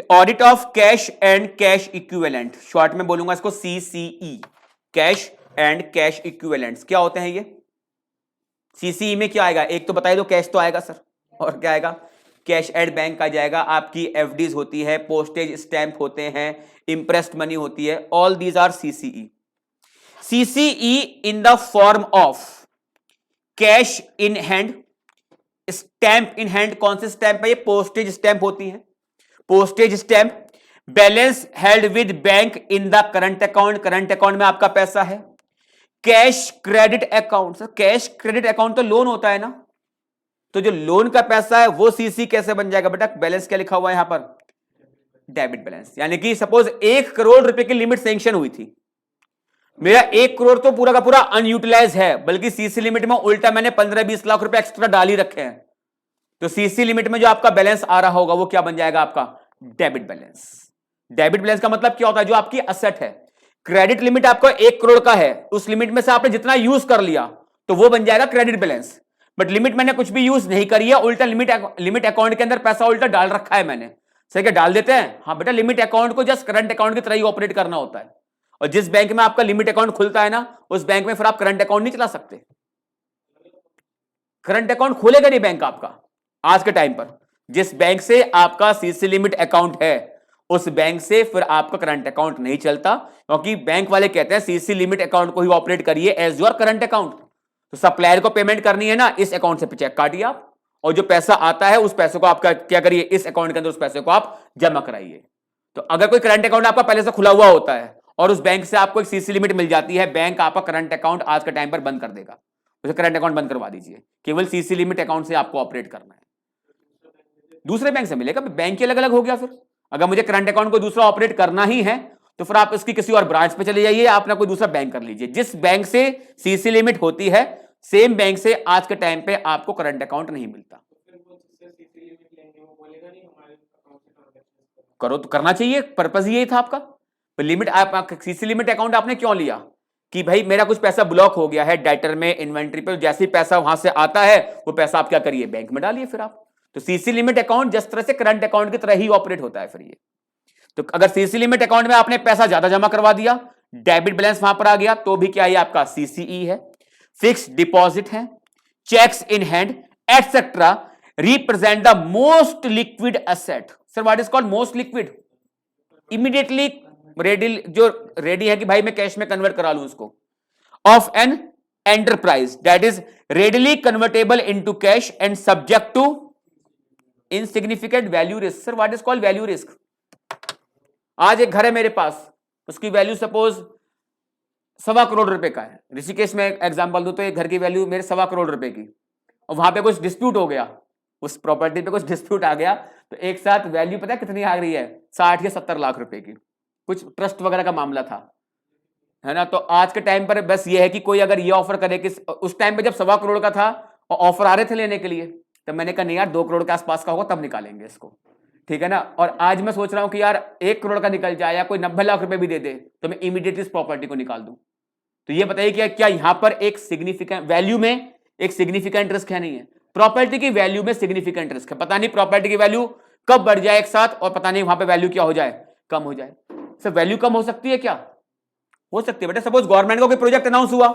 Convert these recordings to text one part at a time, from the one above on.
Audit of cash and cash equivalent, short में बोलूंगा इसको CCE, cash and cash equivalents. क्या होते हैं ये? सीसीई में क्या आएगा? एक तो बताइए दो, कैश तो आएगा सर, और क्या आएगा? कैश एट बैंक आ जाएगा, आपकी एफडीज होती है, पोस्टेज स्टैंप होते हैं, इंप्रेस्ड मनी होती है, all these are CCE. CCE in the form of cash in hand, stamp in hand. कौन से स्टैंप है ये? पोस्टेज स्टैंप होती है, postage stamp. Balance held with bank in the current account, current account में आपका पैसा है। Cash credit account, sir cash credit account तो लोन होता है ना, तो जो लोन का पैसा है वो सीसी कैसे बन जाएगा बेटा? बैलेंस क्या लिखा हुआ है यहां पर? Debit balance. यानी कि सपोज 1 करोड़ रुपए की लिमिट सैंक्शन हुई थी, मेरा 1 करोड़ तो पूरा का पूरा अनयूटिलाइज है, बल्कि सीसी लिमिट में उल्टा मैंने 15-20 लाख रुपए एक्स्ट्रा डाल ही रखे हैं, तो सीसी लिमिट में जो आपका बैलेंस आ रहा होगा वो क्या बन जाएगा आपका? Debit balance. डेबिट बैलेंस का मतलब क्या होता है? जो आपकी असेट है। क्रेडिट लिमिट आपका 1 करोड़ का है, उस लिमिट में से आपने जितना यूज कर लिया तो वो बन जाएगा क्रेडिट बैलेंस। बट लिमिट मैंने कुछ भी यूज नहीं करी है, उल्टा लिमिट अकाउंट के अंदर पैसा उल्टा डाल रखा है मैंने। सही क्या डाल देते हैं? हाँ बेटा, लिमिट अकाउंट को जस्ट करंट अकाउंट की तरह ही ऑपरेट करना होता है, और जिस बैंक में आपका लिमिट अकाउंट खुलता है ना, उस बैंक में फिर आप करंट अकाउंट नहीं चला सकते। करंट अकाउंट खोलेगा नहीं बैंक आपका आज के टाइम पर। जिस बैंक से आपका सीसी लिमिट अकाउंट है उस बैंक से फिर आपका करंट अकाउंट नहीं चलता, क्योंकि बैंक वाले कहते हैं सीसी लिमिट अकाउंट को ही ऑपरेट करिए एज योर करंट अकाउंट। तो सप्लायर को पेमेंट करनी है ना, इस अकाउंट से चेक काटिए आप, और जो पैसा आता है उस पैसे को आप क्या करिए? इस अकाउंट के अंदर उस पैसे को आप जमा कराइए। तो अगर कोई करंट अकाउंट आपका पहले से खुला हुआ होता है और उस बैंक से आपको एक सीसी लिमिट मिल जाती है, बैंक आपका करंट अकाउंट आज के टाइम पर बंद कर देगा, उसे करंट अकाउंट बंद करवा दीजिए, केवल सीसी लिमिट अकाउंट से आपको ऑपरेट करना है। दूसरे बैंक से मिलेगा, बैंक के अलग अलग हो गया। फिर अगर मुझे करंट अकाउंट को दूसरा ऑपरेट करना ही है तो फिर आप उसकी किसी और ब्रांच पे चले जाइए, आप ना कोई दूसरा बैंक कर लीजिए। जिस बैंक से सीसी लिमिट होती है सेम बैंक से आज के टाइम पे आपको करंट अकाउंट नहीं मिलता। करो तो करना चाहिए, पर्पस यही था आपका। लिमिट आप सीसी लिमिट अकाउंट आपने क्यों लिया? कि भाई मेरा कुछ पैसा ब्लॉक हो गया है डेटर में, इन्वेंट्री पे, जैसे ही पैसा वहां से आता है वो पैसा आप क्या करिए? बैंक में डालिए फिर आप। तो सीसी लिमिट अकाउंट जिस तरह से करंट अकाउंट की तरह ही ऑपरेट होता है फिर ये। तो अगर सीसी लिमिट अकाउंट में आपने पैसा ज्यादा जमा करवा दिया, डेबिट बैलेंस वहां पर आ गया, तो भी क्या है? आपका सीसीई है। फिक्स डिपॉजिट है, checks in hand etcetera represent the most liquid asset. Sir what is called most liquid? Immediately ready, जो रेडी है कि भाई मैं कैश में कन्वर्ट करा लूं उसको, of an enterprise that is readily convertible into cash and subject to insignificant value risk. Sir what is called value risk? आज एक घर है मेरे पास, उसकी वैल्यू सपोज 1.25 करोड़ रुपए का है। ऋषिकेश में एग्जांपल दूं तो एक घर की वैल्यू मेरे 1.25 करोड़ रुपए की, और वहां पे कुछ डिस्प्यूट हो गया, उस प्रॉपर्टी पे कुछ डिस्प्यूट आ गया, तो एक साथ वैल्यू पता है कितनी आ रही है? 60 या 70 लाख रुपए की। कुछ ट्रस्ट वगैरह का मामला था, है ना। तो आज के टाइम पर बस ये है कि कोई अगर ये ऑफर करे कि उस टाइम पे जब 1.25 करोड़ का था और ऑफर आ रहे थे लेने के लिए, तो मैंने कहा नहीं यार 2 करोड़ के आसपास का होगा तब निकालेंगे इसको, ठीक है ना। और आज मैं सोच रहा हूं कि यार 1 करोड़ का निकल जाए या कोई 90 लाख रुपए भी दे दे तो मैं इमीडिएटली इस प्रॉपर्टी को निकाल दूं। तो ये बताइए क्या यहां पर एक सिग्निफिकेंट वैल्यू में एक सिग्निफिकेंट रिस्क है? नहीं है। प्रॉपर्टी की वैल्यू में सिग्निफिकेंट रिस्क है, पता नहीं प्रॉपर्टी की वैल्यू कब बढ़ जाए एक साथ, और पता नहीं वहां पे वैल्यू क्या हो जाए? कम हो जाए। सर वैल्यू कम हो सकती है क्या? हो सकती है बेटा। सपोज गवर्नमेंट का कोई प्रोजेक्ट अनाउंस हुआ,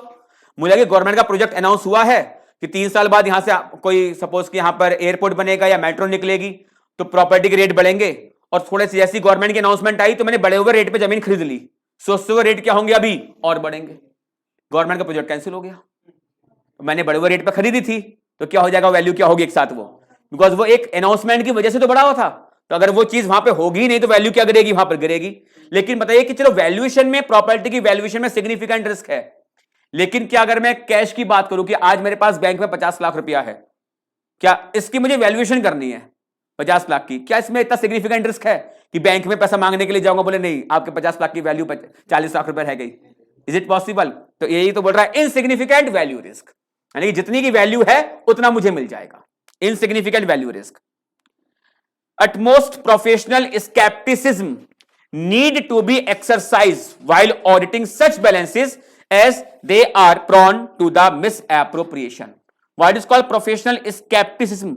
मुझे लगे गवर्नमेंट का प्रोजेक्ट अनाउंस हुआ है कि 3 साल बाद यहां से कोई सपोज कि यहां पर एयरपोर्ट बनेगा या मेट्रो निकलेगी, तो प्रॉपर्टी के रेट बढ़ेंगे, और थोड़े सी जैसी गवर्नमेंट की अनाउंसमेंट आई तो मैंने बढ़े हुए रेट पे जमीन खरीद ली, सोचते हुए रेट क्या होंगे अभी और बढ़ेंगे, गवर्नमेंट का प्रोजेक्ट कैंसिल हो गया। मैंने बढ़े हुए रेट पे खरीदी थी तो क्या हो जाएगा? वैल्यू क्या होगी एक साथ वो, बिकॉज वो एक अनाउंसमेंट की वजह से तो बढ़ा हुआ था। तो अगर वो चीज वहां पे होगी नहीं तो वैल्यू क्या गिरेगी? वहां पर गिरेगी। लेकिन बताइए कि चलो वैल्यूएशन में, प्रॉपर्टी की वैल्यूएशन में सिग्निफिकेंट रिस्क है, लेकिन क्या अगर मैं कैश की बात करूं कि आज मेरे पास बैंक में 50 लाख रुपया है, क्या इसकी मुझे वैल्यूएशन करनी है 50 लाख की, क्या इसमें इतना सिग्निफिकेंट रिस्क है कि बैंक में पैसा मांगने के लिए जाऊंगा, बोले नहीं आपके 50 लाख की वैल्यू 40 लाख रुपए रह गई? Is it possible? तो यही तो बोल रहा है इनसिग्निफिकेंट वैल्यू रिस्क, यानी जितनी की वैल्यू है उतना मुझे मिल जाएगा। Insignificant value risk. utmost professional skepticism need to be exercised while auditing such balances as they are prone to the misappropriation. What is called professional skepticism?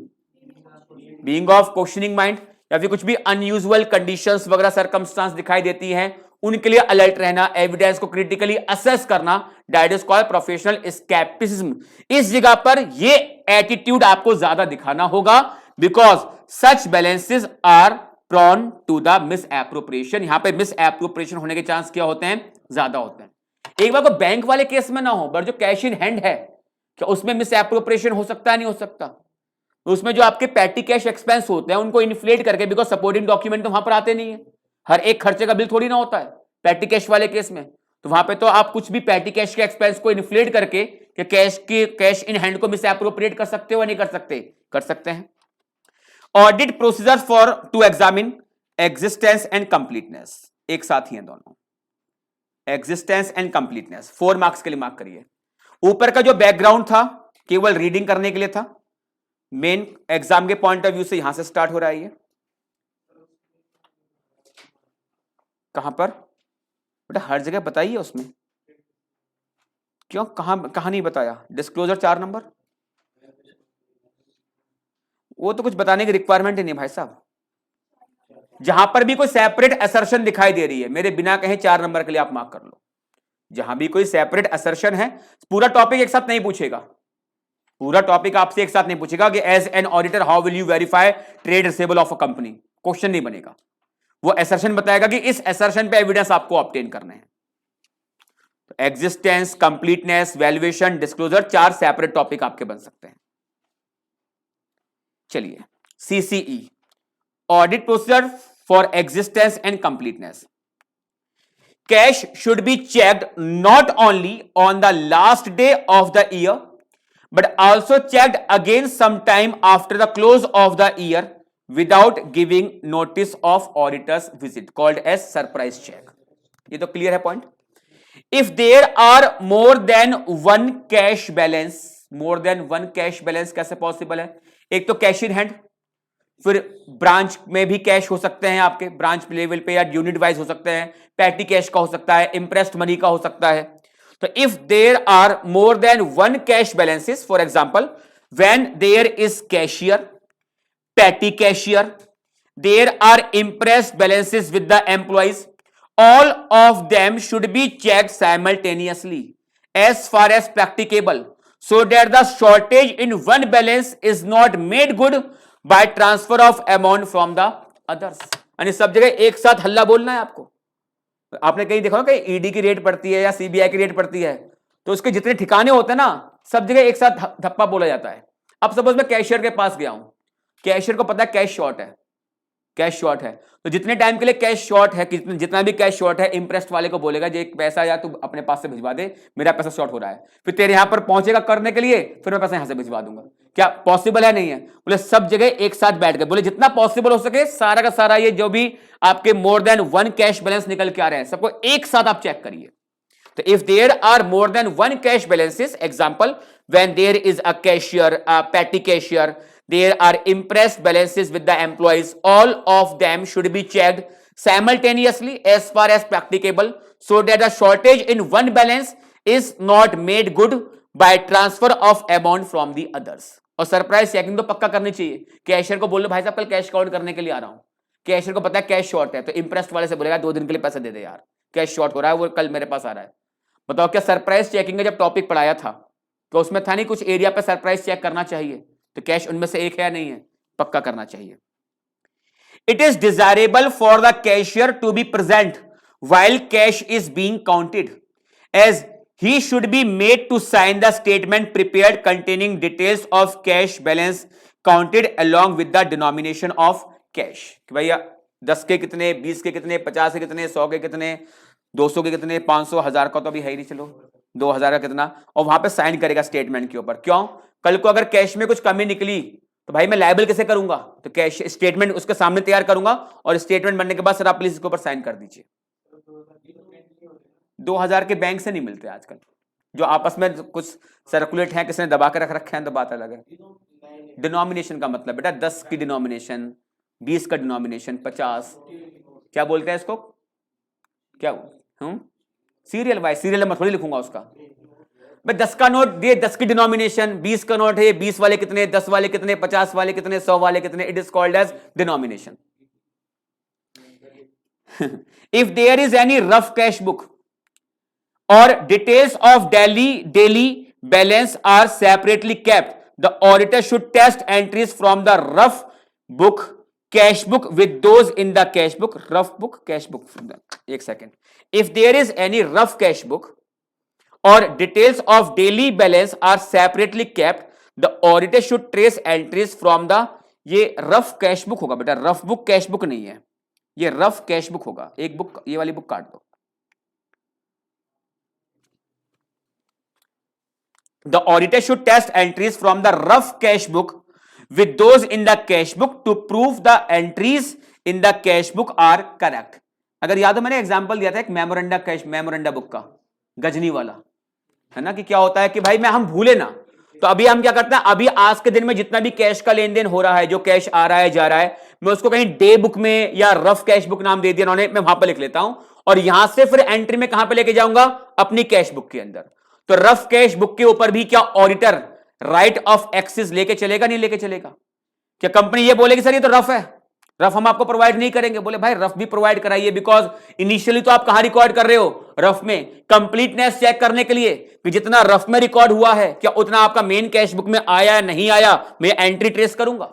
Being of questioning mind, या फिर कुछ भी unusual conditions वगैरह circumstance दिखाई देती हैं, उनके लिए अलर्ट रहना, एविडेंस को क्रिटिकली असेस करना, that is called professional scepticism. इस जगह पर ये एटीट्यूड आपको ज्यादा दिखाना होगा, because such balances are prone to the misappropriation. यहां पे मिस एप्रोप्रिएशन होने के चांस क्या होते हैं, ज्यादा होते हैं। एक बार को बैंक वाले केस में ना हो, बट जो कैश इन हैंड है, क्या उसमें मिस एप्रोप्रिएशन हो सकता है, नहीं हो सकता? उसमें जो आपके पैटी कैश एक्सपेंस होते हैं उनको इन्फ्लेट करके, बिकॉज सपोर्टिंग डॉक्यूमेंट तो वहां पर आते नहीं है, हर एक खर्चे का बिल थोड़ी ना होता है पैटी कैश वाले केस में, तो वहां पे तो आप कुछ भी पैटी कैश के एक्सपेंस को इन्फ्लेट करके कि कैश इन हैंड को मिस एप्रोप्रिएट कर सकते हो या नहीं कर सकते? कर सकते हैं। Audit procedure for to examine existence and completeness, एक साथ ही हैं दोनों, एग्जिस्टेंस एंड कंप्लीटनेस। 4 मार्क्स के लिए मार्क करिए। ऊपर का जो बैकग्राउंड था केवल रीडिंग करने के लिए था, मेन एग्जाम के पॉइंट ऑफ व्यू से यहां से स्टार्ट हो रहा है। ये कहां पर बेटा? हर जगह बताइए उसमें, क्यों कहां नहीं बताया? डिस्क्लोजर 4 नंबर, वो तो कुछ बताने की रिक्वायरमेंट ही नहीं भाई साहब। जहां पर भी कोई सेपरेट असर्शन दिखाई दे रही है, मेरे बिना कहे 4 नंबर के लिए आप मार्क कर लो। जहां भी कोई सेपरेट असर्शन है, पूरा टॉपिक एक साथ नहीं पूछेगा, पूरा टॉपिक आपसे एक साथ नहीं पूछेगा कि as an auditor how will you verify trade receivable of a company, question नहीं बनेगा। वो असर्शन बताएगा कि इस असर्शन पे एविडेंस आपको ऑब्टेन करने हैं। तो existence, completeness, valuation, disclosure, 4 separate topic आपके बन सकते हैं। चलिए, CCE, audit procedure for existence and completeness. Cash should be checked not only on the last day of the year but also checked again sometime after the close of the year without giving notice of auditor's visit, called as surprise check। ये तो clear है point. if there are more than one cash balance, more than one cash balance कैसे possible है? एक तो cash in hand, फिर branch में भी कैश हो सकते हैं आपके, ब्रांच लेवल पे या यूनिट वाइज हो सकते हैं, पैटी कैश का हो सकता है, इंप्रेस्ड मनी का हो सकता है। तो if there are more than one cash balances, for example, when there is cashier, petty cashier, there are impressed balances with the employees, all of them should be checked simultaneously as far as practicable, so that the shortage in one balance is not made good by transfer of amount from the others। यानी सब जगह एक साथ हल्ला बोलना है आपको। आपने कहीं देखा कि ईडी की रेट पड़ती है या सीबीआई की रेट पड़ती है, तो उसके जितने ठिकाने होते हैं ना, सब जगह एक साथ धप्पा बोला जाता है। अब सपोज मैं कैशियर के पास गया हूं, कैशियर को पता है कैश शॉर्ट है, कैश शॉर्ट है, तो जितने टाइम के लिए कैश शॉर्ट है, जितना भी कैश शॉर्ट है, इंप्रेस्ड वाले को बोलेगा जे पैसा या तू अपने पास से भिजवा दे, मेरा पैसा शॉर्ट हो रहा है। फिर तेरे यहां पर पहुंचेगा करने के लिए, फिर मैं पैसा यहां से भिजवा दूंगा। क्या पॉसिबल है? नहीं है। बोले सब जगह एक साथ बैठ गए, बोले जितना पॉसिबल हो सके सारा का सारा ये जो भी आपके मोर देन वन कैश बैलेंस निकल के आ रहे हैं, सबको एक साथ आप चेक करिए। तो if there are more than one cash balances, example when there is a cashier, a petty cashier, there are impressed balances with the employees, all of them should be checked simultaneously as far as practicable, so that the shortage in one balance is not made good by transfer of amount from the others। और surprise checking तो पक्का करनी चाहिए। Cashier को बोल लो भाई साहब कल कैश काउंट करने के लिए आ रहा हूं, कैशियर को पता है कैश शॉर्ट है, तो इंप्रेस्ड वाले से बोलेगा 2 दिन के लिए पैसा दे दे यार, कैश शॉर्ट हो रहा है, वो कल मेरे पास आ रहा है। बताओ क्या सरप्राइज चेकिंग का जब टॉपिक पढ़ाया था तो उसमें था नहीं कुछ एरिया पे सरप्राइज चेक करना चाहिए, तो कैश उनमें से एक है नहीं है, पक्का करना चाहिए। It is desirable for the cashier to be present while cash is being counted, as he should be made to sign the statement prepared containing details of cash balance counted along with the denomination of cash. कि भैया 10 के कितने, 20 के कितने, 50 के कितने, 100 के कितने, 200 के कितने, 500, 1000 का तो अभी है ही नहीं, चलो 2000 का कितना, और वहां पे साइन करेगा स्टेटमेंट के ऊपर। क्यों? कल को अगर कैश में कुछ कमी निकली तो भाई मैं लायबल कैसे करूंगा, तो कैश स्टेटमेंट उसके सामने तैयार करूंगा, और स्टेटमेंट बनने के बाद सर आप प्लीज इसके ऊपर साइन कर दीजिए। 2000 के बैंक से नहीं मिलते आजकल, जो आपस में कुछ सर्कुलेट है, किसने दबा के रख रखे हैं तो बात अलग है। डिनोमिनेशन का मतलब बेटा 10 की डिनोमिनेशन, 20 का डिनोमिनेशन, 50 क्या बोलते हैं इसको, क्या सीरियल वाइज, सीरियल नंबर थोड़ी लिखूंगा उसका। मैं 10 का नोट ये 10 की डिनोमिनेशन, 20 का नोट है, 20 वाले कितने, 10 वाले कितने, 50 वाले कितने, 100 वाले कितने, it is called as denomination. if there is any rough cash book or details of daily balance are separately kept, the auditor should test entries from the rough book cash book with those in the cash book. Rough book cash book, एक second. If there is any rough cash book or details of daily balance are separately kept, the auditor should trace entries from the, ये rough cash book होगा बेटा, rough book cash book नहीं है, ये rough cash book होगा। एक book, ये वाली बुक काट दो। The auditor should test entries from the rough cash book with those in the cash book to prove the entries in the cash book are correct. अगर याद हो मैंने एग्जांपल दिया था एक मेमोरेंडा बुक का, गजनी वाला, है ना, कि क्या होता है कि भाई हम भूले ना, तो अभी हम क्या करते हैं, अभी आज के दिन में जितना भी कैश का लेन देन हो रहा है, जो कैश आ रहा है जा रहा है, मैं उसको कहीं डे बुक में या रफ कैश बुक नाम दे दिया उन्होंने, मैं वहां पर लिख लेता हूं और यहां से फिर एंट्री में कहां पे लेके जाऊंगा, अपनी कैश बुक के अंदर। तो रफ कैश बुक के ऊपर भी क्या ऑडिटर राइट ऑफ एक्सेस लेके चलेगा, नहीं लेके चलेगा? क्या कंपनी ये बोलेगी सर ये तो रफ है, रफ हम आपको प्रोवाइड नहीं करेंगे? बोले भाई रफ भी प्रोवाइड कराइए, बिकॉज इनिशियली तो आप कहां रिकॉर्ड कर रहे हो, रफ में, कंप्लीटनेस चेक करने के लिए कि जितना रफ में रिकॉर्ड हुआ है क्या उतना आपका मेन कैश बुक में आया या नहीं आया, मैं एंट्री ट्रेस करूंगा।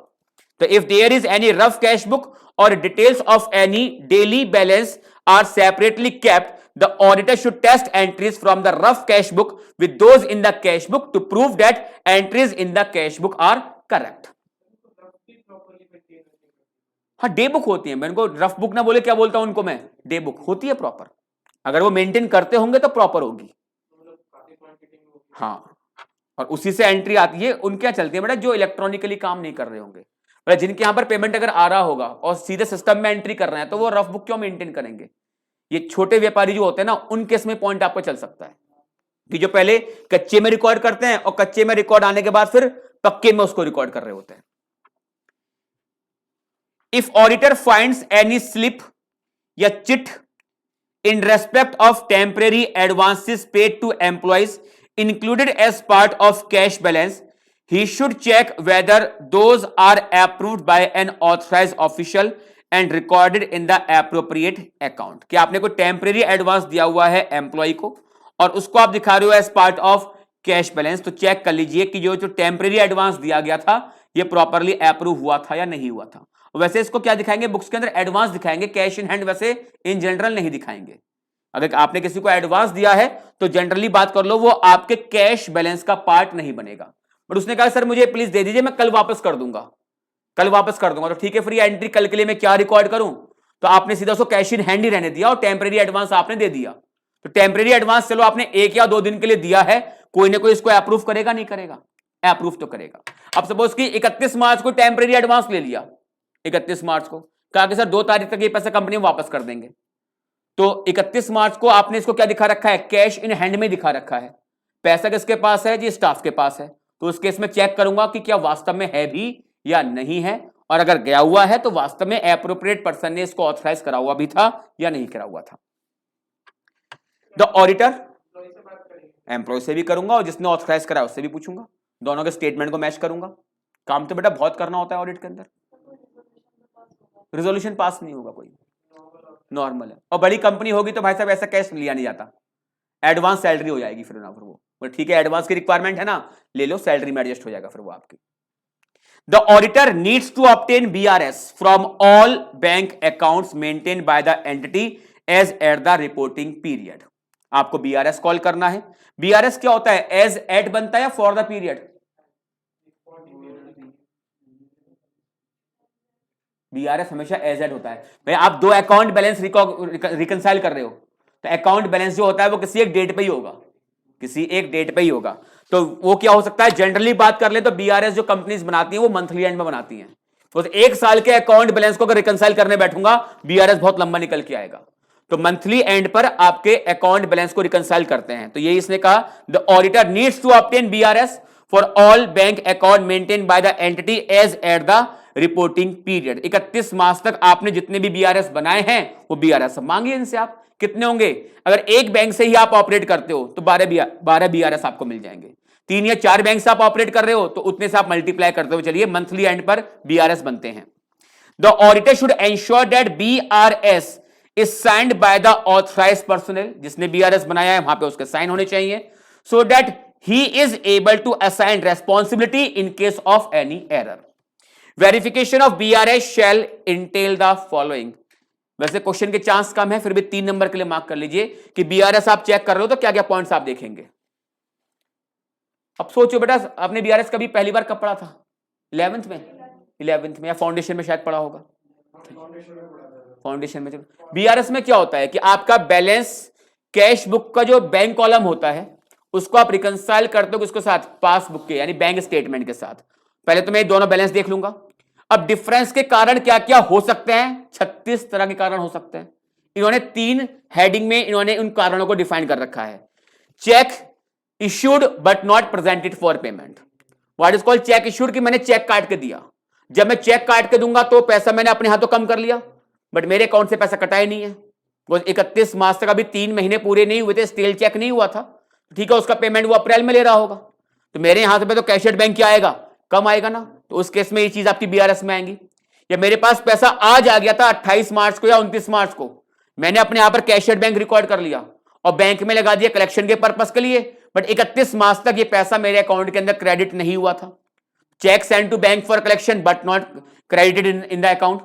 तो if there is any rough cash book और details of any daily balance are separately kept, the auditor should test entries from the rough cash book with those in the cash book to prove that entries in the cash book are correct. हाँ day book होती है, मैंने को rough book ना बोले क्या बोलता हूं उनको मैं, डे बुक होती है प्रॉपर, अगर वो मेंटेन करते होंगे तो प्रॉपर होगी। हाँ, और उसी से एंट्री आती है। उनके क्या चलती है बेटा, जो इलेक्ट्रॉनिकली काम नहीं कर रहे होंगे, जिनके यहां पर पेमेंट अगर आ रहा होगा और सीधे सिस्टम में एंट्री कर रहे हैं, तो वो रफ बुक क्यों मेंटेन करेंगे? ये छोटे व्यापारी जो होते हैं ना, उन केस में पॉइंट आपको चल सकता है कि जो पहले कच्चे में रिकॉर्ड करते हैं और कच्चे में रिकॉर्ड आने के बाद फिर पक्के में उसको रिकॉर्ड कर रहे होते हैं। If auditor finds any slip या chit in respect of temporary advances paid to employees included as part of cash balance, he should check whether those are approved by an authorized official and recorded in the appropriate account। कि आपने कोई temporary advance दिया हुआ है employ को और उसको आप दिखा रहे हो as part of cash balance, तो चेक कर लीजिए कि जो टेम्परेरी एडवांस दिया गया था ये प्रॉपरली अप्रूव हुआ था या नहीं हुआ था। वैसे इसको क्या दिखाएंगे बुक्स के अंदर, एडवांस दिखाएंगे, कैश इन हैंड वैसे इन जनरल नहीं दिखाएंगे। अगर आपने किसी को एडवांस दिया है तो जनरली बात कर लो वो आपके कैश बैलेंस का पार्ट नहीं बनेगा। बट उसने कहा सर मुझे प्लीज दे दीजिए, मैं कल वापस कर दूंगा, कल वापस कर दूंगा, तो ठीक है फ्री एंट्री कल के लिए मैं क्या रिकॉर्ड करूं? तो आपने सीधा उसको कैश इन हैंड ही रहने दिया और टेम्परेरी एडवांस आपने दे दिया। तो टेम्परेरी एडवांस चलो आपने 1 या 2 दिन के लिए दिया है, कोई ना कोई इसको अप्रूव करेगा नहीं करेगा? अप्रूव तो करेगा। अब सपोज कि 31 मार्च को टेम्परेरी एडवांस ले लिया, 31 मार्च को कहा कि सर 2 तारीख तक ये पैसा कंपनी में वापस कर देंगे, तो 31 मार्च को आपने इसको क्या दिखा रखा है, कैश इन हैंड में दिखा रखा है। पैसा किसके पास है जी, स्टाफ के पास है। तो उस केस में चेक करूंगा कि क्या वास्तव में है भी या नहीं है, और अगर गया हुआ है तो वास्तव में एप्रोप्रिएट पर्सन ने इसको ऑथराइज करा हुआ भी था या नहीं करा हुआ था। द ऑडिटर एम्प्लॉय से भी करूंगा और जिसने ऑथराइज करा उससे भी पूछूंगा, दोनों के स्टेटमेंट को मैच करूंगा। काम तो बेटा बहुत करना होता है ऑडिट के अंदर। रिजोल्यूशन पास नहीं होगा कोई, नॉर्मल है। और बड़ी कंपनी होगी तो भाई साहब ऐसा कैश लिया नहीं जाता, एडवांस सैलरी हो जाएगी फिर ना, फिर वो ठीक है एडवांस की रिक्वायरमेंट है ना, ले लो, सैलरी में एडजस्ट हो जाएगा फिर वो आपकी। The auditor needs to obtain BRS from all bank accounts maintain by the entity as at the reporting period. आपको BRS कॉल करना है। BRS क्या होता है, एज एट बनता है या फॉर द पीरियड? BRS हमेशा एज एट होता है। भाई आप 2 अकाउंट बैलेंस रिकंसाइल कर रहे हो तो अकाउंट बैलेंस जो होता है वो किसी एक डेट पे ही होगा, किसी एक डेट पे ही होगा। तो वो क्या हो सकता है, जनरली बात कर ले तो BRS जो कंपनीज बनाती हैं वो मंथली एंड में बनाती हैं। तो 1 साल के अकाउंट बैलेंस को अगर रिकंसाइल करने बैठूंगा BRS बहुत लंबा निकल के आएगा। तो मंथली एंड पर आपके अकाउंट बैलेंस को रिकंसाइल करते हैं। तो ये इसने कहा the auditor needs to obtain BRS for all bank account maintain by the entity as at the reporting period. 31 मार्च तक आपने जितने भी BRS बनाए हैं वो BRS मांगिए इनसे। आप कितने होंगे, अगर एक बैंक से ही आप ऑपरेट करते हो तो 12 BRS आपको मिल जाएंगे। 3 या 4 बैंक से आप ऑपरेट कर रहे हो तो उतने से आप मल्टीप्लाई करते हो चलिए मंथली एंड पर BRS बनते हैं। The auditor should ensure that BRS is signed by the authorised personal, जिसने बीआरएस बनाया है वहां पे उसके साइन होने चाहिए, so that he is able to assign responsibility in case of any error. Verification of BRS shall entail the following. वैसे question के चांस कम है, फिर भी 3 नंबर के लिए मार्क कर लीजिए कि बीआरएस आप चेक कर रहे हो तो क्या क्या पॉइंट्स आप देखेंगे। अब सोचो बेटा, आपने बीआरएस कभी पहली बार कब पढ़ा था? 11th में या फाउंडेशन में शायद पढ़ा होगा। फाउंडेशन में। बीआरएस में क्या होता है कि आपका बैलेंस, कैश बुक का जो बैंक कॉलम होता है उसको आप रिकंसाइल करते हो किसके साथ? पासबुक के यानी बैंक स्टेटमेंट के साथ। पहले तो मैं दोनों बैलेंस देख लूंगा। अब डिफरेंस के कारण क्या क्या हो सकते हैं? 36 तरह के कारण हो सकते हैं। इन्होंने 3 हेडिंग में इन्होंने उन कारणों को डिफाइन कर रखा है। Check issued but not presented for payment. What is called check issued? कि मैंने चेक काट के दिया, जब मैं चेक काट के दूंगा तो पैसा मैंने अपने हाथों कम कर लिया, बट मेरे अकाउंट से पैसा कटा ही नहीं है। वो 31 मार्च तक अभी 3 महीने पूरे नहीं हुए थे, स्टेल चेक नहीं हुआ था, ठीक है, उसका पेमेंट वो अप्रैल में ले रहा होगा, तो मेरे यहां से तो कैशियर बैंक क्या आएगा? कम आएगा ना। तो उस केस में ये चीज आपकी बीआरएस में आएंगी। या मेरे पास पैसा आज आ गया था 28 मार्च को या 29 मार्च को, मैंने अपने यहां पर कैशियर बैंक रिकॉर्ड कर लिया और बैंक में लगा दिया कलेक्शन के पर्पस के लिए, बट 31 मार्च तक ये पैसा मेरे अकाउंट के अंदर क्रेडिट नहीं हुआ था। Check send to bank for collection but not credited in the account.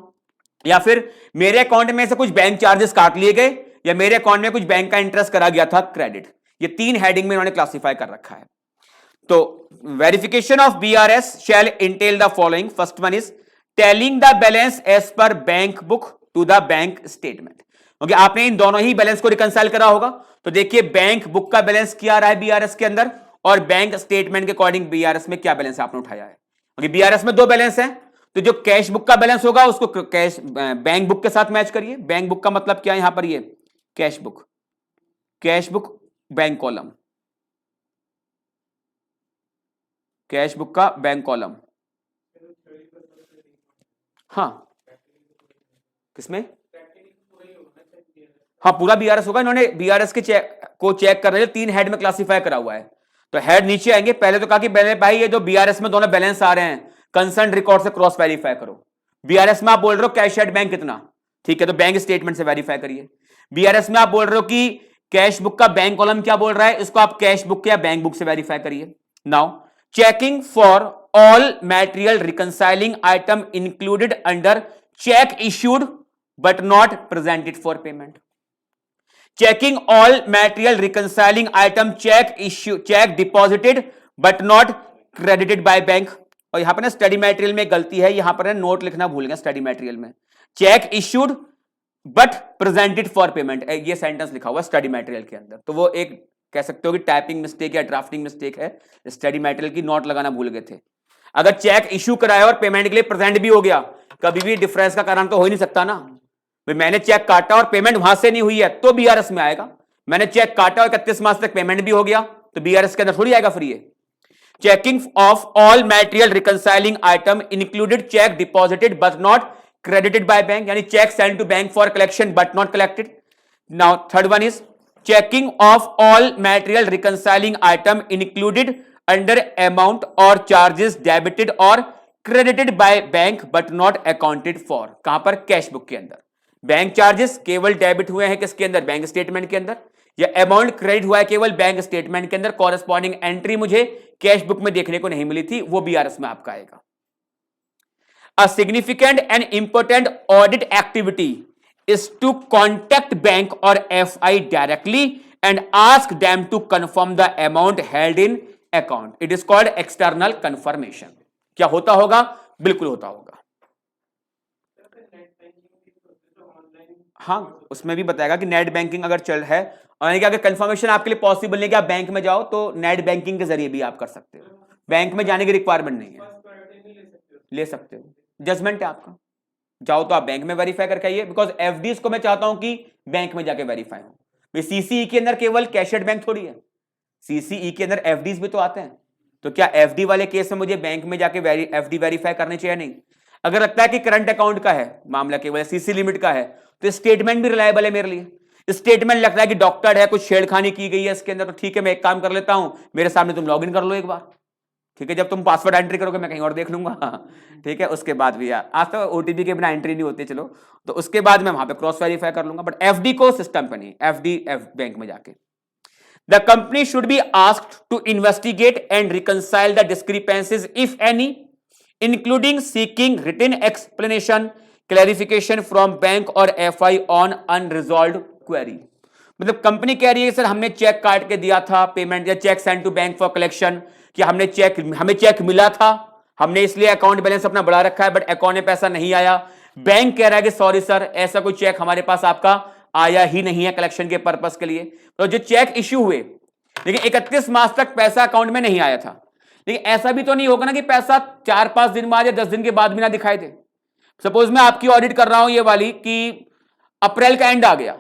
या फिर मेरे अकाउंट में से कुछ बैंक चार्जेस काट लिए गए, या मेरे अकाउंट में कुछ बैंक का इंटरेस्ट करा गया था क्रेडिट। ये 3 हेडिंग में इन्होंने क्लासिफाई कर रखा है। तो verification of BRS shall entail the following. First one is telling the balance as per bank book to the bank statement. Okay, आपने इन दोनों ही बैलेंस को रिकंसाइल करा होगा। तो देखिए बैंक बुक का बैलेंस क्या आ रहा है बीआरएस के अंदर, और बैंक स्टेटमेंट के अकॉर्डिंग बीआरएस में क्या बैलेंस आपने उठाया है। ओके, बीआरएस में 2 बैलेंस है, तो जो कैश बुक का बैलेंस होगा उसको कैश बैंक बुक के साथ मैच करिए। बैंक बुक का मतलब क्या है यहां पर? ये cash book bank column, cash book का बैंक कॉलम। हाँ, किसमें? हाँ, पूरा बीआरएस होगा। इन्होंने बीआरएस के चेक कर रहे हैं, 3 हेड में क्लासिफाई करा हुआ है। तो हेड नीचे आएंगे। पहले तो कहा कि भाई ये जो बीआरएस में दोनों बैलेंस आ रहे हैं कंसर्न रिकॉर्ड से क्रॉस वेरीफाई करो। बीआरएस में आप बोल रहे हो कैश एट बैंक कितना, ठीक है, तो बैंक स्टेटमेंट से वेरीफाई करिए। बीआरएस में आप बोल रहे हो कि कैश बुक का बैंक कॉलम क्या बोल रहा है, इसको आप कैश बुक या बैंक बुक से वेरीफाई करिए। Now checking for all material reconciling item included under check issued but not presented for payment. Checking all material reconciling item check deposited but not credited by bank. और यहां पर ना study material में गलती है, यहां पर नोट लिखना भूल गया स्टडी मटेरियल में। Check issued but presented for payment, ये सेंटेंस लिखा हुआ स्टडी मटेरियल के अंदर, तो वो एक कह सकते हो कि टाइपिंग मिस्टेक या ड्राफ्टिंग मिस्टेक है। स्टडी मटेरियल की नोट लगाना भूल गए थे। अगर चेक इश्यू कराया और पेमेंट के लिए प्रेजेंट भी हो गया, कभी भी डिफरेंस का कारण तो हो ही नहीं सकता ना। भाई मैंने चेक काटा और पेमेंट वहां से नहीं हुई है तो बीआरएस में आएगा। मैंने चेक काटा और 31 मार्च तक पेमेंट भी हो गया तो बीआरएस के अंदर थोड़ी आएगा फ्री है। Checking of all material reconciling item included check deposited but not credited by bank, यानी check sent to bank for collection but not collected. Now third one is checking of all material reconciling item included under amount or charges debited or credited by bank but not accounted for। कहां पर? Cash book के अंदर। Bank charges केवल debit हुए हैं किसके अंदर? Bank statement के अंदर। या अमाउंट क्रेडिट हुआ है केवल बैंक स्टेटमेंट के अंदर, कॉरेस्पॉन्डिंग एंट्री मुझे कैश बुक में देखने को नहीं मिली थी, वो बीआरएस में आपका आएगा। A significant and important audit activity is to contact bank or FI directly and ask them to confirm the amount held in account. It is called external confirmation. क्या होता होगा? बिल्कुल होता होगा। हाँ, उसमें भी बताएगा कि नेट बैंकिंग अगर चल है और अगर कंफर्मेशन आपके लिए पॉसिबल नहीं कि आप बैंक में जाओ तो नेट बैंकिंग के जरिए भी आप कर सकते हो। बैंक में जाने की रिक्वायरमेंट नहीं है, ले सकते हो, जजमेंट है आपका। जाओ तो आप बैंक में वेरीफाई करके आइए, बिकॉज एफडीज को मैं चाहता हूं कि बैंक में जाके वेरीफाई हो। सीसीई के अंदर केवल कैशियर्ड बैंक थोड़ी है, सीसीई के अंदर एफडीज भी तो आते हैं। तो क्या एफडी वाले केस में मुझे बैंक में जाके एफडी वेरीफाई करनी चाहिए? नहीं। अगर लगता है कि करंट अकाउंट का है मामला, केवल सीसी लिमिट का है, तो स्टेटमेंट भी रिलायबल है मेरे लिए। स्टेटमेंट लगता है कि डॉक्टर है, कुछ छेड़खानी की गई है इसके अंदर, तो ठीक है मैं एक काम कर लेता हूं, मेरे सामने तुम लॉग इन कर लो एक बार, ठीक है, जब तुम पासवर्ड एंट्री करोगे मैं कहीं और देख लूंगा। ठीक है, उसके बाद भी यार आज तो ओटीपी के बिना एंट्री नहीं होती, चलो तो उसके बाद मैं वहां पे क्रॉस वेरीफाई कर लूंगा, बट एफडी को सिस्टम पे नहीं, एफडी बैंक में जाके। The company should be asked to investigate and reconcile the discrepancies if any, including seeking written explanation clarification from bank और एफआई ऑन अनरिजॉल्व्ड क्वेरी। मतलब company कह रही है सर हमने चेक काट के दिया था पेमेंट, या cheque send to bank for collection, कि हमें चेक मिला था, हमने इसलिए अकाउंट बैलेंस अपना बढ़ा रखा है, बट अकाउंट में पैसा नहीं आया। बैंक कह रहा है कि सॉरी सर ऐसा कोई चेक हमारे पास आपका आया ही नहीं है कलेक्शन के पर्पस के लिए। तो जो चेक इश्यू हुए लेकिन 31 मार्च तक पैसा अकाउंट में नहीं आया था, लेकिन ऐसा भी तो नहीं होगा ना कि पैसा 4-5 दिन बाद या 10 दिन के बाद भी ना दिखाई दे। सपोज मैं आपकी ऑडिट कर रहा हूं ये वाली कि अप्रैल का एंड आ गया,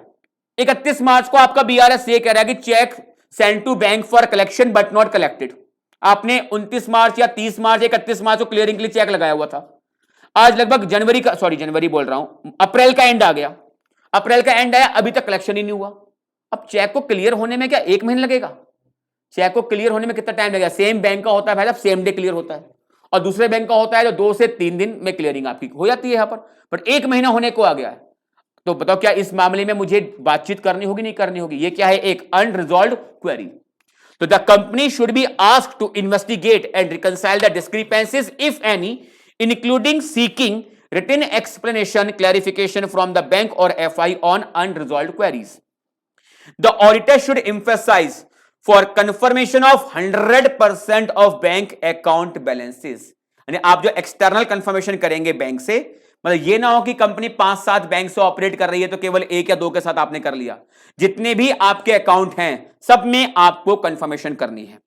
31 मार्च को आपका बीआरएस ये कह रहा है कि cheque send to bank for collection but not collected. आपने 29 मार्च या 30 मार्च 31 मार्च को क्लियरिंग के लिए चेक लगाया हुआ था। आज लगभग जनवरी बोल रहा हूं, अप्रैल का एंड आ गया, अप्रैल का एंड आया, अभी तक कलेक्शन ही नहीं हुआ। अब चेक को क्लियर होने में क्या 1 महीना लगेगा? चेक को क्लियर होने में कितना टाइम लगेगा? सेम बैंक का होता है भाई साहब, सेम डे क्लियर होता है, और दूसरे बैंक का होता है जो 2 से 3 दिन में क्लियरिंग आपकी हो जाती है यहां पर, बट 1 महीना होने को आ गया है। तो बताओ क्या इस मामले में मुझे बातचीत करनी होगी नहीं करनी होगी? ये क्या है? एक अनरिजॉल्व्ड क्वेरी। तो the company should be asked to investigate and reconcile the discrepancies if any, including seeking written explanation clarification from the bank or FI on unresolved queries. The auditor should emphasize for confirmation of 100% of bank account balances. यानी आप जो external confirmation करेंगे bank से, मतलब ये ना हो कि कंपनी 5-7 बैंक से ऑपरेट कर रही है तो केवल 1 या 2 के साथ आपने कर लिया। जितने भी आपके अकाउंट हैं सब में आपको कंफर्मेशन करनी है।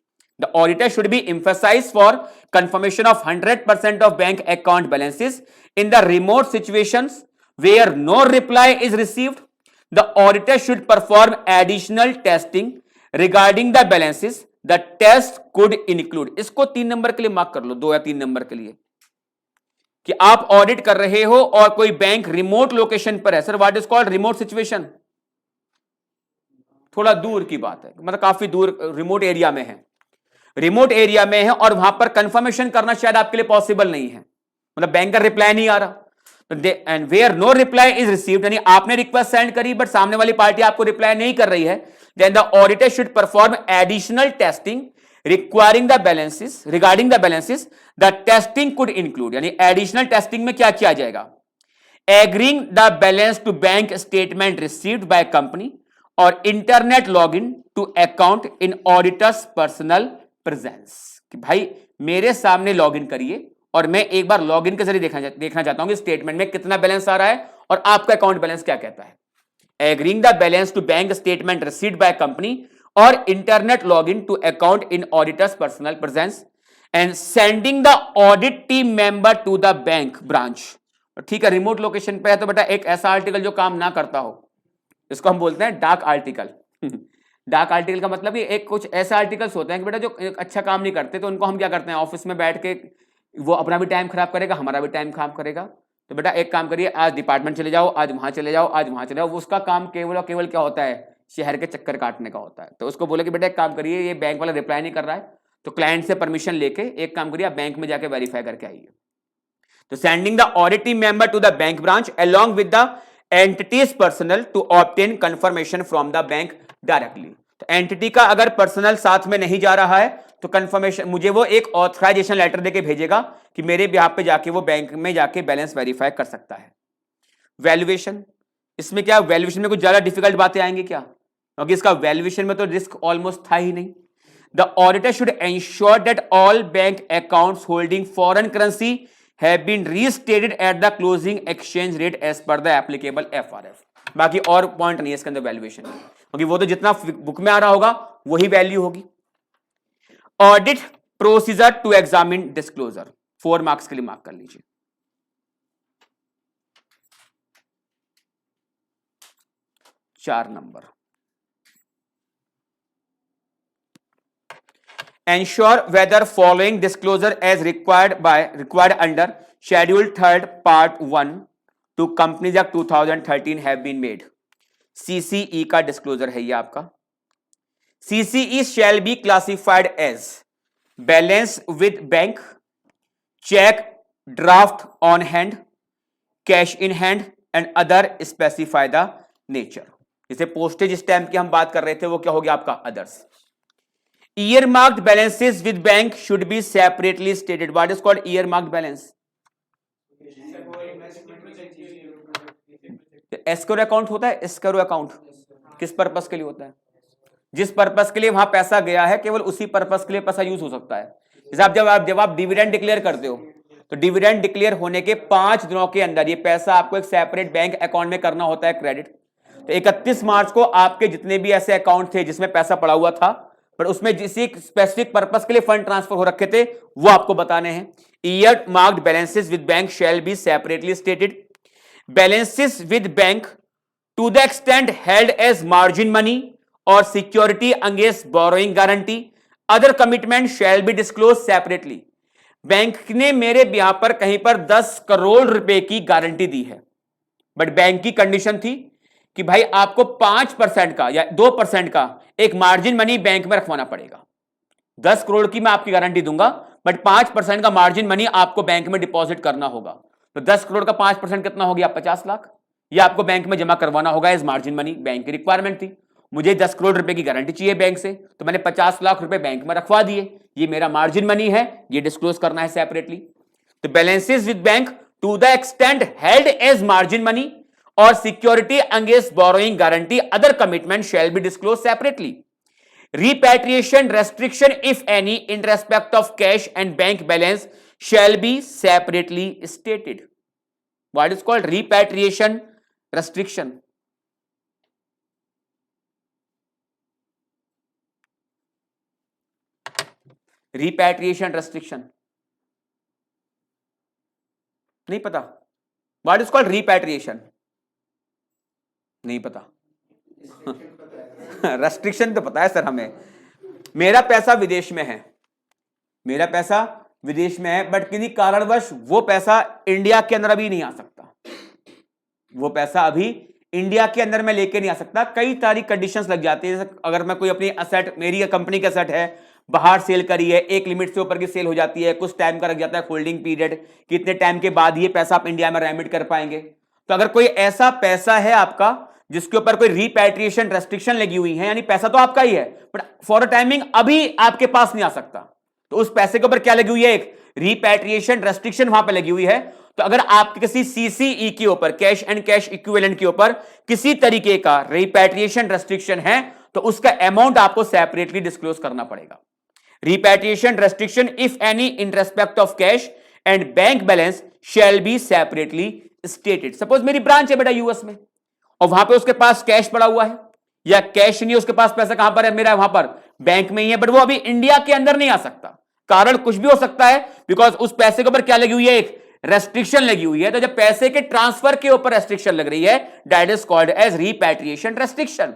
The auditor should be emphasized for confirmation of 100% of bank account balances in the remote situations where no reply is received. The auditor should perform additional testing regarding the balances. The test could include, इसको 3 number के लिए mark कर लो, 2 या 3 number के लिए, कि आप audit कर रहे हो और कोई बैंक रिमोट लोकेशन पर है। Sir what is called remote situation? थोड़ा दूर की बात है, मतलब काफी दूर रिमोट एरिया में है, रिमोट एरिया में है और वहां पर कंफर्मेशन करना शायद आपके लिए पॉसिबल नहीं है, मतलब बैंक का रिप्लाई नहीं आ रहा, and where no reply is received, यानी आपने रिक्वेस्ट सेंड करी बट सामने वाली पार्टी आपको रिप्लाई नहीं कर रही है, then the auditor should perform additional testing requiring the balances regarding the balances. The testing could include, यानी एडिशनल टेस्टिंग में क्या किया जाएगा? Agreeing the balance to bank statement received by company और internet login to account in auditor's personal presence, कि भाई मेरे सामने लॉगिन करिए और मैं एक बार लॉगिन के जरिए देखना चाहता हूं कि स्टेटमेंट में कितना बैलेंस आ रहा है और आपका अकाउंट बैलेंस क्या कहता है। Agreeing the balance to bank statement received by company और internet login to account in auditor's personal presence and sending the audit team member to the bank branch. ठीक है, रिमोट लोकेशन पे है तो बेटा एक ऐसा आर्टिकल जो काम ना करता हो, इसको हम बोलते हैं डार्क आर्टिकल। डार्क आर्टिकल का मतलब ये एक कुछ ऐसे आर्टिकल्स होते हैं कि बेटा जो अच्छा काम नहीं करते, तो उनको हम क्या करते हैं ऑफिस में बैठ के, वो अपना भी टाइम खराब करेगा हमारा भी टाइम खराब करेगा। तो बेटा एक काम करिए, आज डिपार्टमेंट चले जाओ, आज वहां चले जाओ, आज वहां चले जाओ, उसका काम केवल और केवल क्या होता है? शहर के चक्कर काटने का होता है। तो उसको बोले कि बेटा एक काम करिए, ये बैंक वाला रिप्लाई नहीं कर रहा है, तो क्लाइंट से परमिशन लेके एक काम करिए, आप बैंक में जाके वेरीफाई करके आइए। तो sending the audit team member to the bank branch along with the entity's personnel to obtain confirmation from the bank directly. तो एंटिटी का अगर पर्सनल साथ में नहीं जा रहा है तो कंफर्मेशन, मुझे वो एक ऑथराइजेशन लेटर देके भेजेगा कि मेरे बिहाफ पे जाके वो बैंक में जाके बैलेंस वेरीफाई कर सकता है। वैल्यूएशन, इसमें क्या वैल्यूएशन में कुछ ज्यादा डिफिकल्ट बातें आएंगी क्या? क्योंकि इसका वैल्यूएशन में तो रिस्क ऑलमोस्ट था ही नहीं। The auditor should ensure that all bank accounts holding foreign currency have been restated at the closing exchange rate as per the applicable FRF। बाकी और पॉइंट नहीं है इसके अंदर वैल्यूएशन में, क्योंकि वो तो जितना बुक में आ रहा होगा वही वैल्यू होगी। Audit procedure to examine disclosure, 4 marks के लिए मार्क कर लीजिए। चार number, ensure whether following disclosure as required under schedule 3rd part 1 to Companies Act 2013 have been made। CCE का डिस्क्लोजर है ये आपका। CCE shall be classified as balance with bank, cheque draft on hand, cash in hand and other specify the nature. जैसे postage stamp की हम बात कर रहे थे, वो क्या हो गया आपका others. Year marked balances with bank should be separately stated. What is called year marked balance? Escrow account होता है। एस्क्रो अकाउंट किस पर्पस के लिए होता है? जिस पर्पस के लिए वहां पैसा गया है, केवल उसी पर्पस के लिए पैसा यूज हो सकता है। जैसे जब आप डिविडेंड डिक्लेयर करते हो, तो डिविडेंड डिक्लेयर होने के 5 दिनों के अंदर ये पैसा आपको एक सेपरेट बैंक अकाउंट में करना होता है क्रेडिट। तो 31 मार्च को आपके जितने भी ऐसे अकाउंट थे जिसमें पैसा पड़ा हुआ था, पर उसमें जिस स्पेसिफिक पर्पस के लिए फंड ट्रांसफर हो रखे थे, वो आपको बताने हैं। Earmarked balances with bank shall be separately stated. Balances with bank to the extent held as margin money और security against borrowing guarantee, other commitment shall be disclose separately. Bank ने मेरे ब्याह पर कहीं पर 10 करोड़ रुपए की गारंटी दी है, बट बैंक की कंडीशन थी कि भाई आपको 5% का या 2% का एक मार्जिन मनी बैंक में रखवाना पड़ेगा। 10 करोड़ की मैं आपकी गारंटी दूंगा, बट 5% का मार्जिन मनी आपको बैंक में डिपॉजिट करना होगा। तो 10 करोड़ का 5% कितना हो गया? 50 लाख। यह आपको बैंक में जमा करवाना होगा एज मार्जिन मनी। बैंक की रिक्वायरमेंट थी, मुझे 10 करोड़ रुपए की गारंटी चाहिए बैंक से, तो मैंने 50 लाख रुपए बैंक में रखवा दिए। ये मेरा मार्जिन मनी है, ये डिस्क्लोज करना है सेपरेटली। तो balances with bank to the extent held as margin money और security against borrowing guarantee, other commitment shall be disclose separately. Repatriation restriction, if any, in respect of cash and bank balance shall be separately stated. What is called repatriation restriction? Repatriation restriction नहीं पता? What is called repatriation? नहीं पता। Restriction तो पता है sir हमें। मेरा पैसा विदेश में है, मेरा पैसा विदेश में है, बट किसी कारणवश वो पैसा इंडिया के अंदर अभी नहीं आ सकता। वो पैसा अभी इंडिया के अंदर मैं लेके नहीं आ सकता। कई सारी कंडीशंस लग जाती है। अगर मैं कोई अपनी असेट, मेरी कंपनी का असेट है, बाहर सेल करी है, एक लिमिट से ऊपर की सेल हो जाती है, कुछ टाइम का लग जाता है होल्डिंग पीरियड, कितने टाइम के बाद ये पैसा आप इंडिया में रेमिट कर पाएंगे। तो अगर कोई ऐसा पैसा है आपका जिसके ऊपर कोई रिपैट्रिएशन रेस्ट्रिक्शन लगी हुई है, यानी पैसा तो आपका ही है, बट फॉर अ टाइमिंग अभी आपके पास नहीं आ सकता, तो उस पैसे के ऊपर क्या लगी हुई है? एक रिपैट्रिएशन रेस्ट्रिक्शन वहां पे लगी हुई है। तो अगर आपके किसी सीसीई के ऊपर, कैश एंड कैश इक्विवेलेंट के ऊपर किसी तरीके का रिपैट्रिएशन रेस्ट्रिक्शन है, तो उसका अमाउंट आपको सेपरेटली डिस्क्लोज करना पड़ेगा। Repatriation restriction if any in respect of cash and bank balance shell be separately stated. Suppose मेरी ब्रांच है बेटा यूएस में, और वहां पे उसके पास कैश पड़ा हुआ है, या कैश नहीं, उसके पास पैसा कहां पर है? मेरा वहां पर बैंक में ही है, बट वो अभी इंडिया के अंदर नहीं आ सकता। कारण कुछ भी हो सकता है, बिकॉज उस पैसे के ऊपर क्या लगी हुई है? एक रेस्ट्रिक्शन लगी हुई है। तो जब पैसे के ट्रांसफर के ऊपर रेस्ट्रिक्शन लग रही है, that is called as repatriation restriction.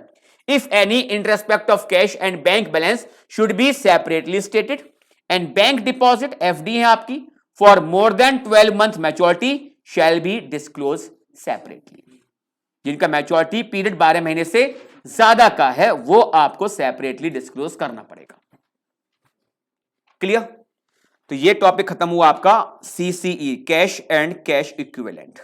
If any in respect of cash and bank balance should be separately stated. And bank deposit, FD है आपकी, for more than 12 month maturity shall be disclose separately. जिनका maturity period 12 महीने से ज्यादा का है, वो आपको सेपरेटली डिस्क्लोज करना पड़ेगा। क्लियर? तो ये टॉपिक खत्म हुआ आपका CCE, cash and cash equivalent.